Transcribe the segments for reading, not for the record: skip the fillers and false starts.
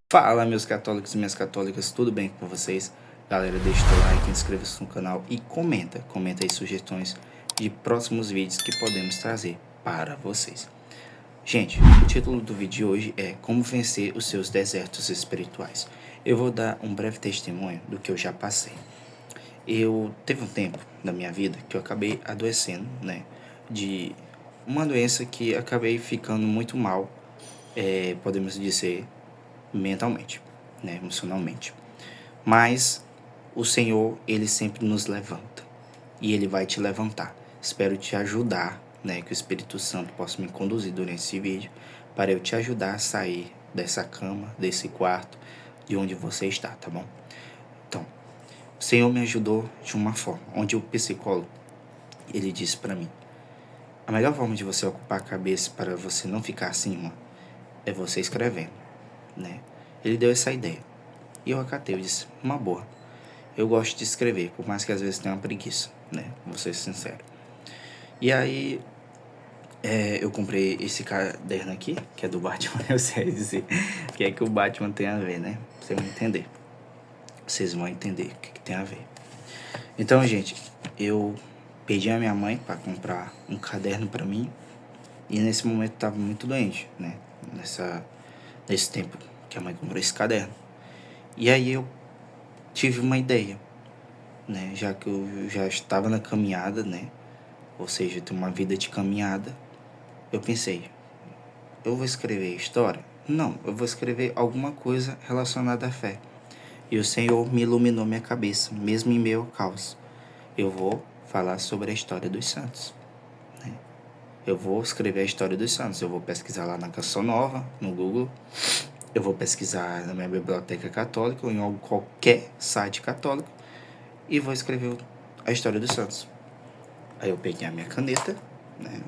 Fala, meus católicos e minhas católicas, tudo bem com vocês? Galera, deixa o like, inscreva-se no canal e comenta aí sugestões de próximos vídeos que podemos trazer para vocês. Gente, o título do vídeo de hoje é Como Vencer os Seus Desertos Espirituais. Eu vou dar um breve testemunho do que eu já passei. Teve um tempo da minha vida que eu acabei adoecendo, né, de uma doença que acabei ficando muito mal, podemos dizer, mentalmente, né, emocionalmente. Mas o Senhor, Ele sempre nos levanta. E Ele vai te levantar. Espero te ajudar, né, que o Espírito Santo possa me conduzir durante esse vídeo, para eu te ajudar a sair dessa cama, desse quarto, de onde você está, tá bom? Então, o Senhor me ajudou de uma forma, onde o psicólogo, ele disse para mim, a melhor forma de você ocupar a cabeça para você não ficar acima é você escrevendo, né? Ele deu essa ideia. E eu acatei, eu disse, uma boa. Eu gosto de escrever, por mais que às vezes tenha uma preguiça, né? Vou ser sincero. E aí, eu comprei esse caderno aqui, que é do Batman, eu sei dizer o que é que o Batman tem a ver, né? Vocês vão entender. Vocês vão entender o que tem a ver. Então, gente, eu pedi a minha mãe para comprar um caderno para mim. E nesse momento eu tava muito doente, né? Nesse tempo que a mãe comprou esse caderno. E aí eu tive uma ideia, né? Já que eu já estava na caminhada, né? Ou seja, ter uma vida de caminhada, eu pensei, eu vou escrever história? Não, eu vou escrever alguma coisa relacionada à fé. E o Senhor me iluminou minha cabeça, mesmo em meio ao caos. Eu vou falar sobre a história dos santos, né? Eu vou escrever a história dos santos, eu vou pesquisar lá na Canção Nova, no Google, eu vou pesquisar na minha biblioteca católica ou em qualquer site católico e vou escrever a história dos santos. Aí eu peguei a minha caneta, né?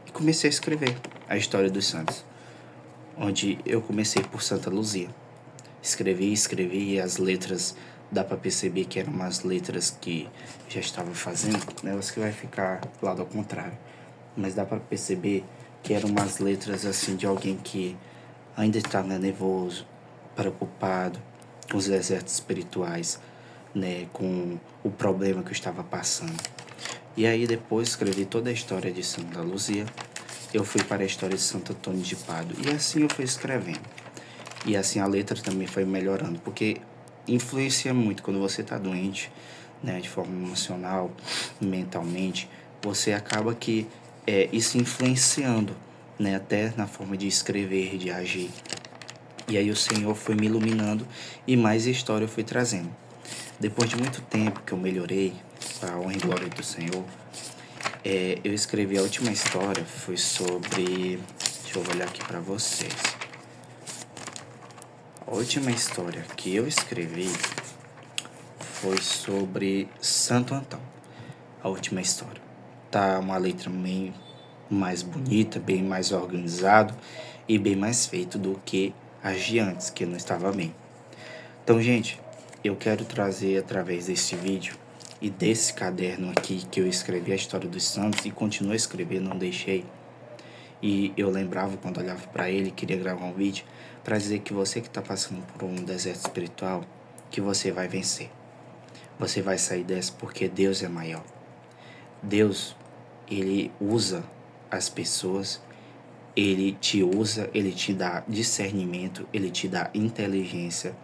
E comecei a escrever a história dos santos, onde eu comecei por Santa Luzia. Escrevi e as letras, dá para perceber que eram umas letras que já estava fazendo, negócio que vai ficar lado ao contrário, mas dá para perceber que eram umas letras assim de alguém que ainda estava nervoso, preocupado com os desertos espirituais, né, com o problema que eu estava passando. E aí depois escrevi toda a história de Santa Luzia, eu fui para a história de Santo Antônio de Pádua, e assim eu fui escrevendo. E assim a letra também foi melhorando, porque influencia muito quando você está doente, né, de forma emocional, mentalmente, você acaba que isso influenciando, né, até na forma de escrever, de agir. E aí o Senhor foi me iluminando e mais história eu fui trazendo. Depois de muito tempo que eu melhorei, para a honra e glória do Senhor, eu escrevi a última história, foi sobre... Deixa eu olhar aqui para vocês. A última história que eu escrevi foi sobre Santo Antão. A última história. Tá uma letra bem mais bonita, bem mais organizado e bem mais feito do que as de antes, que não estava bem. Então, gente, eu quero trazer através desse vídeo e desse caderno aqui que eu escrevi a história dos santos e continuo a escrever, não deixei. E eu lembrava quando olhava para ele, queria gravar um vídeo para dizer que você que está passando por um deserto espiritual, que você vai vencer. Você vai sair dessa porque Deus é maior. Deus, Ele usa as pessoas, Ele te usa, Ele te dá discernimento, Ele te dá inteligência,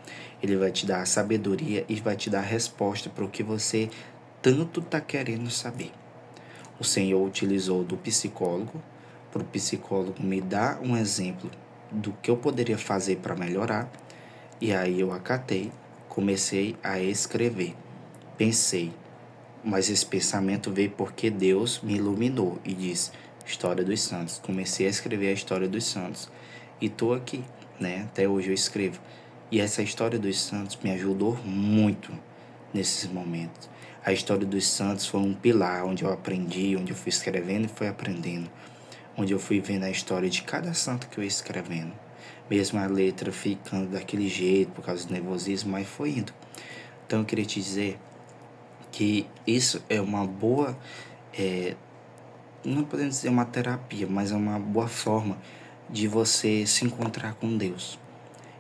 Ele vai te dar sabedoria e vai te dar resposta para o que você tanto está querendo saber. O Senhor utilizou do psicólogo, para o psicólogo me dar um exemplo do que eu poderia fazer para melhorar, e aí eu acatei, comecei a escrever. Pensei, mas esse pensamento veio porque Deus me iluminou e disse, História dos Santos. Comecei a escrever a História dos Santos e estou aqui, né? Até hoje eu escrevo. E essa História dos Santos me ajudou muito nesses momentos. A História dos Santos foi um pilar onde eu aprendi, onde eu fui escrevendo e fui aprendendo, onde eu fui vendo a história de cada santo que eu ia escrevendo. Mesmo a letra ficando daquele jeito por causa do nervosismo, mas foi indo. Então eu queria te dizer que isso é uma boa, não podemos dizer uma terapia, mas é uma boa forma de você se encontrar com Deus.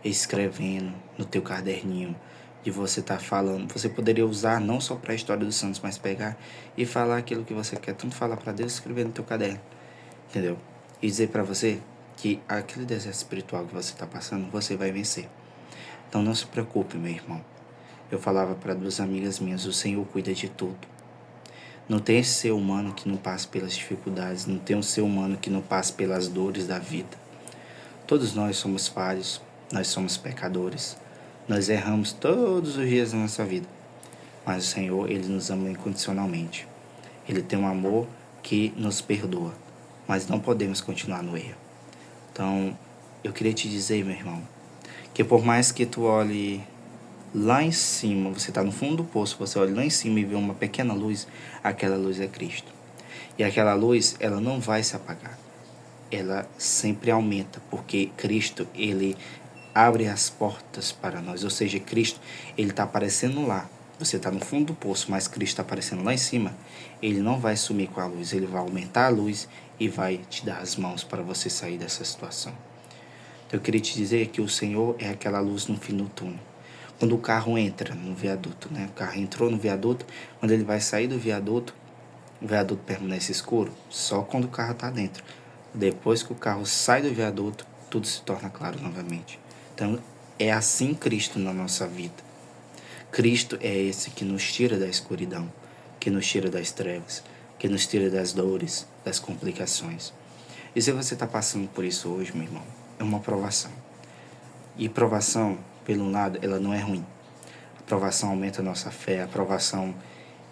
escrevendo no teu caderninho, de você estar falando. Você poderia usar não só para a história dos santos, mas pegar e falar aquilo que você quer tanto falar para Deus, escrever no teu caderno, entendeu? E dizer para você que aquele deserto espiritual que você está passando, você vai vencer. Então não se preocupe, meu irmão. Eu falava para duas amigas minhas, o Senhor cuida de tudo. Não tem esse ser humano que não passe pelas dificuldades, não tem um ser humano que não passe pelas dores da vida. Todos nós somos falhos, nós somos pecadores, nós erramos todos os dias da nossa vida. Mas o Senhor, Ele nos ama incondicionalmente. Ele tem um amor que nos perdoa, mas não podemos continuar no erro. Então, eu queria te dizer, meu irmão, que por mais que tu olhe lá em cima, você está no fundo do poço, você olha lá em cima e vê uma pequena luz, aquela luz é Cristo. E aquela luz, ela não vai se apagar. Ela sempre aumenta, porque Cristo, Ele abre as portas para nós. Ou seja, Cristo, Ele está aparecendo lá. Você está no fundo do poço, mas Cristo está aparecendo lá em cima. Ele não vai sumir com a luz, Ele vai aumentar a luz e vai te dar as mãos para você sair dessa situação. Então eu queria te dizer que o Senhor é aquela luz no fim do túnel. Quando o carro entra no viaduto, né? O carro entrou no viaduto, quando ele vai sair do viaduto, o viaduto permanece escuro só quando o carro está dentro. Depois que o carro sai do viaduto, tudo se torna claro novamente. Então, é assim Cristo na nossa vida. Cristo é esse que nos tira da escuridão, que nos tira das trevas, que nos tira das dores, das complicações. E se você está passando por isso hoje, meu irmão, é uma provação. E provação, pelo lado, ela não é ruim. A provação aumenta a nossa fé, a provação,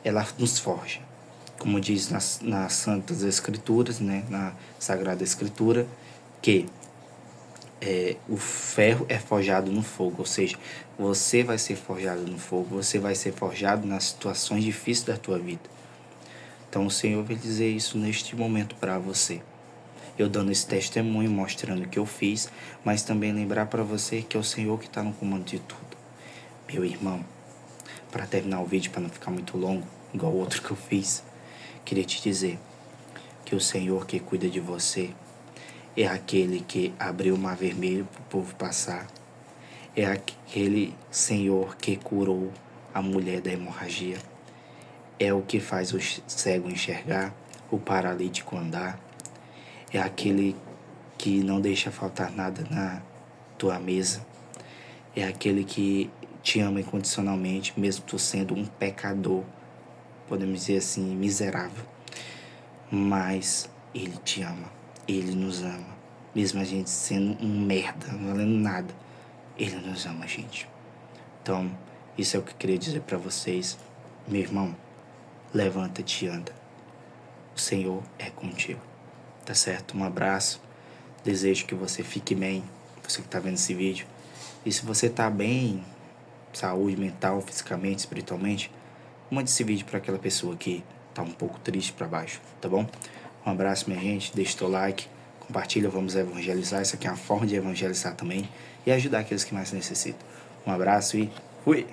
ela nos forja. Como diz nas Santas Escrituras, né, na Sagrada Escritura, que o ferro é forjado no fogo, ou seja, você vai ser forjado no fogo, você vai ser forjado nas situações difíceis da tua vida. Então o Senhor vai dizer isso neste momento para você. Eu dando esse testemunho, mostrando o que eu fiz, mas também lembrar para você que é o Senhor que está no comando de tudo. Meu irmão, para terminar o vídeo, para não ficar muito longo, igual o outro que eu fiz, queria te dizer que o Senhor que cuida de você é aquele que abriu o mar vermelho para o povo passar. É aquele Senhor que curou a mulher da hemorragia. É o que faz o cego enxergar, o paralítico andar. É aquele que não deixa faltar nada na tua mesa. É aquele que te ama incondicionalmente, mesmo tu sendo um pecador, podemos dizer assim, miserável. Mas Ele te ama, Ele nos ama. Mesmo a gente sendo um merda, não valendo nada, Ele nos ama, gente. Então, isso é o que eu queria dizer para vocês. Meu irmão, levanta-te e anda. O Senhor é contigo. Tá certo? Um abraço. Desejo que você fique bem, você que tá vendo esse vídeo. E se você tá bem, saúde mental, fisicamente, espiritualmente, mande esse vídeo para aquela pessoa que tá um pouco triste para baixo, tá bom? Um abraço, minha gente. Deixa o teu like, compartilha, vamos evangelizar. Isso aqui é uma forma de evangelizar também e ajudar aqueles que mais necessitam. Um abraço e fui!